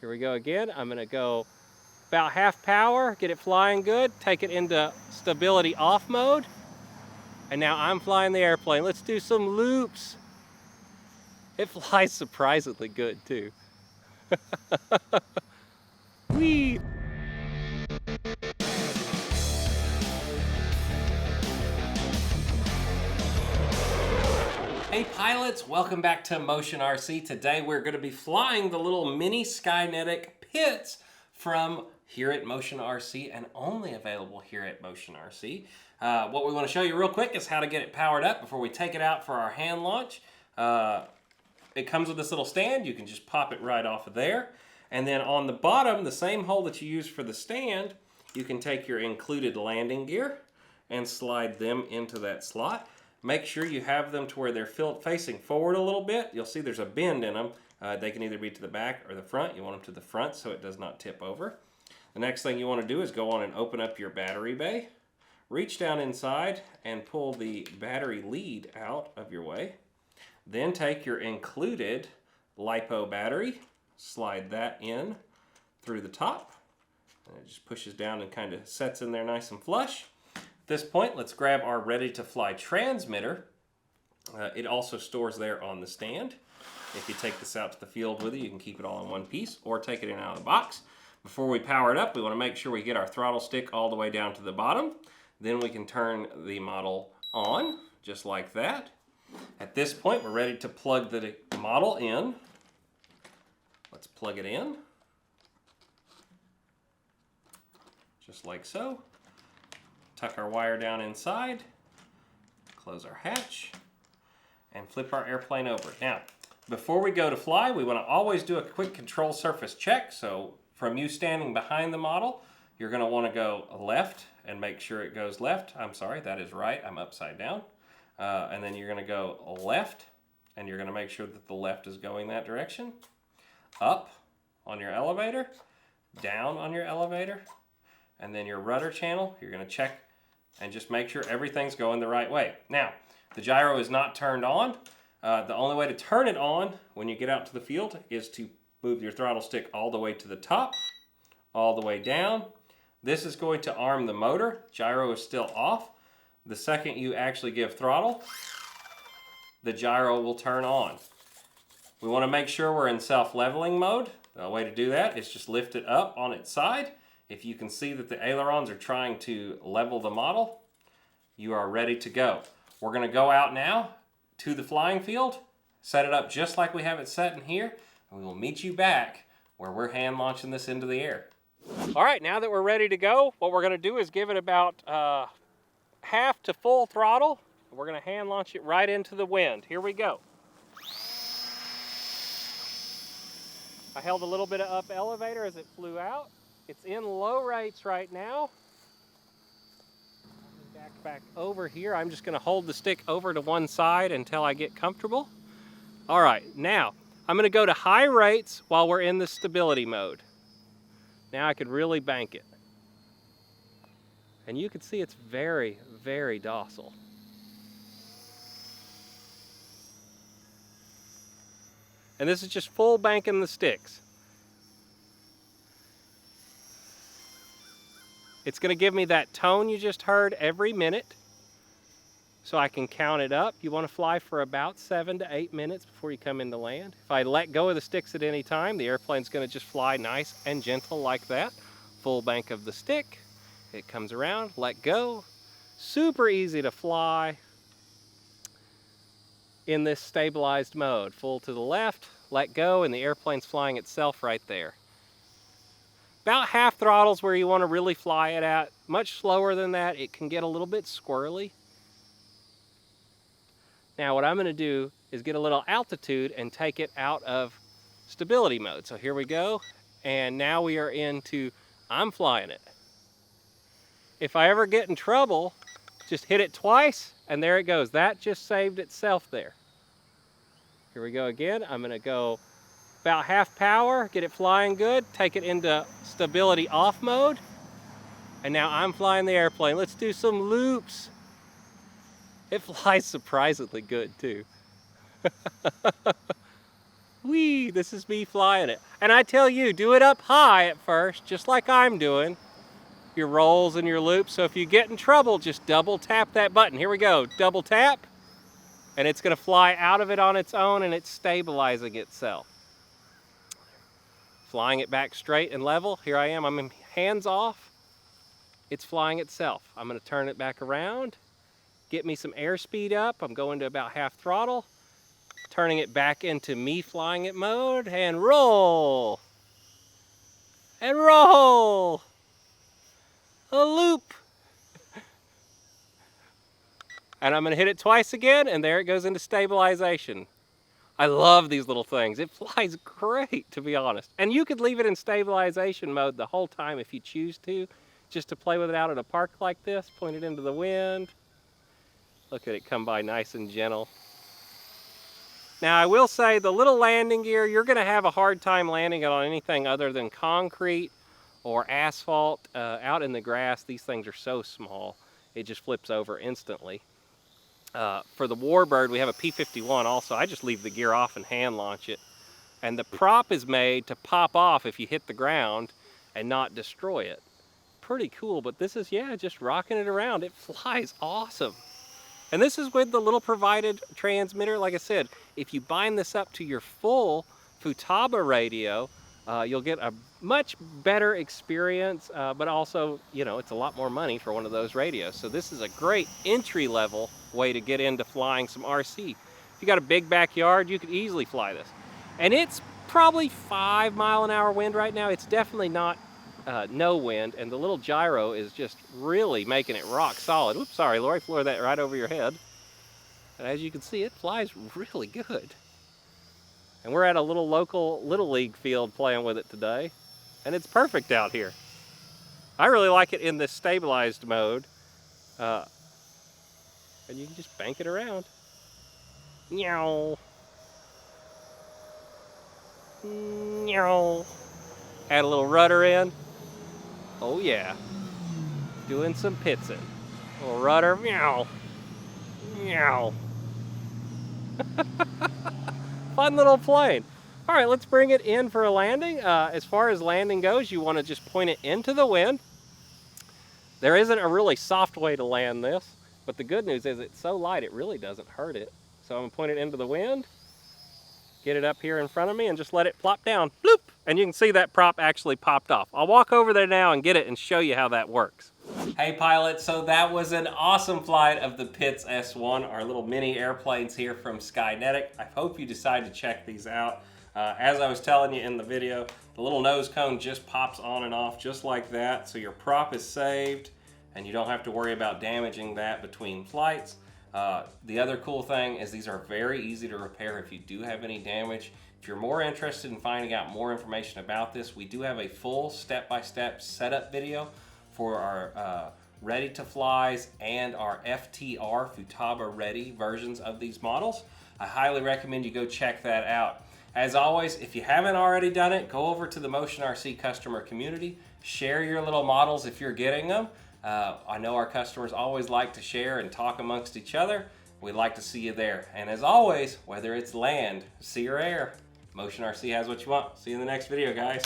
Here we go again. I'm gonna go about half power, get it flying good, take it into stability off mode. And now I'm flying the airplane. Let's do some loops. It flies surprisingly good too. Whee! Hey pilots, welcome back to Motion RC. Today we're going to be flying the little mini Skynetic pits from here at Motion RC, and only available here at Motion RC. What we want to show you real quick is how to get it powered up before we take it out for our hand launch. It comes with this little stand. You can just pop it right off of there. And then on the bottom, the same hole that you use for the stand, you can take your included landing gear and slide them into that slot. Make sure you have them to where they're facing forward a little bit. You'll see there's a bend in them. They can either be to the back or the front. You want them to the front so it does not tip over. The next thing you want to do is go on and open up your battery bay. Reach down inside and pull the battery lead out of your way. Then take your included LiPo battery, slide that in through the top. And it just pushes down and kind of sets in there nice and flush. At this point, let's grab our ready-to-fly transmitter. It also stores there on the stand. If you take this out to the field with you, you can keep it all in one piece or take it in out of the box. Before we power it up, we want to make sure we get our throttle stick all the way down to the bottom. Then we can turn the model on, just like that. At this point, we're ready to plug the model in. Let's plug it in. Just like so. Tuck our wire down inside, close our hatch, and flip our airplane over. Now, before we go to fly, we want to always do a quick control surface check. So from you standing behind the model, you're going to want to go left and make sure it goes left. I'm sorry, that is right. I'm upside down. And then you're going to go left, and you're going to make sure that the left is going that direction. Up on your elevator, down on your elevator, and then your rudder channel, you're going to check and just make sure everything's going the right way. Now, the gyro is not turned on. The only way to turn it on when you get out to the field is to move your throttle stick all the way to the top, all the way down. This is going to arm the motor. Gyro is still off. The second you actually give throttle, the gyro will turn on. We want to make sure we're in self-leveling mode. The way to do that is just lift it up on its side. If you can see that the ailerons are trying to level the model, you are ready to go. We're going to go out now to the flying field, set it up just like we have it set in here, and we will meet you back where we're hand launching this into the air. All right, now that we're ready to go, what we're going to do is give it about half to full throttle. We're going to hand launch it right into the wind. Here we go. I held a little bit of up elevator as it flew out. It's in low rates right now. Back over here. I'm just going to hold the stick over to one side until I get comfortable. All right, now I'm going to go to high rates while we're in the stability mode. Now I could really bank it. And you can see it's very, very docile. And this is just full banking the sticks. It's going to give me that tone you just heard every minute, so I can count it up. You want to fly for about 7 to 8 minutes before you come into land. If I let go of the sticks at any time, the airplane's going to just fly nice and gentle like that. Full bank of the stick. It comes around, let go. Super easy to fly in this stabilized mode. Full to the left, let go, and the airplane's flying itself right there. About half throttle's where you want to really fly it at. Much slower than that, it can get a little bit squirrely. Now what I'm going to do is get a little altitude and take it out of stability mode. So here we go, and now we are into, I'm flying it. If I ever get in trouble, just hit it twice, and there it goes. That just saved itself there. Here we go again. I'm going to go about half power, get it flying good, take it into stability off mode, and now I'm flying the airplane. Let's do some loops. It flies surprisingly good too. Whee, this is me flying it. And I tell you, do it up high at first, just like I'm doing. Your rolls and your loops. So if you get in trouble, just double tap that button. Here we go, double tap. And it's gonna fly out of it on its own, and it's stabilizing itself. Flying it back straight and level. Here I am, I'm hands off. It's flying itself. I'm gonna turn it back around, get me some airspeed up. I'm going to about half throttle, turning it back into me flying it mode, and roll. And roll. A loop. And I'm gonna hit it twice again, and there it goes into stabilization. I love these little things. It flies great, to be honest. And you could leave it in stabilization mode the whole time if you choose to, just to play with it out in a park like this, point it into the wind. Look at it come by nice and gentle. Now I will say the little landing gear, you're gonna have a hard time landing it on anything other than concrete or asphalt. Out in the grass, these things are so small, it just flips over instantly. For the Warbird, we have a P-51 also. I just leave the gear off and hand launch it. And the prop is made to pop off if you hit the ground and not destroy it. Pretty cool, but this is, yeah, just rocking it around. It flies awesome. And this is with the little provided transmitter. Like I said, if you bind this up to your full Futaba radio, you'll get a much better experience, but also, you know, it's a lot more money for one of those radios. So this is a great entry-level way to get into flying some RC. If you got a big backyard, you could easily fly this. And it's probably 5 mile an hour wind right now. It's definitely not no wind, and the little gyro is just really making it rock solid. Oops, sorry, Lori, flew that right over your head. And as you can see, it flies really good. And we're at a little local Little League field playing with it today. And it's perfect out here. I really like it in this stabilized mode. And you can just bank it around. Meow. Meow. Add a little rudder in. Oh yeah. Doing some pitsing. A little rudder. Meow. Meow. Fun little plane. All right, let's bring it in for a landing. As far as landing goes, you want to just point it into the wind. There isn't a really soft way to land this, but the good news is it's so light it really doesn't hurt it. So I'm gonna point it into the wind, get it up here in front of me, and just let it plop down. Bloop! And you can see that prop actually popped off. I'll walk over there now and get it and show you how that works. Hey pilots, so that was an awesome flight of the Pitts S1, our little mini airplanes here from Skynetic. I hope you decide to check these out. As I was telling you in the video, the little nose cone just pops on and off just like that, so your prop is saved and you don't have to worry about damaging that between flights. The other cool thing is these are very easy to repair if you do have any damage. If you're more interested in finding out more information about this, we do have a full step-by-step setup video for our ready to flies and our FTR Futaba ready versions of these models. I highly recommend you go check that out. As always, if you haven't already done it, go over to the Motion RC customer community, share your little models if you're getting them. I know our customers always like to share and talk amongst each other. We'd like to see you there. And as always, whether it's land, sea or air, Motion RC has what you want. See you in the next video, guys.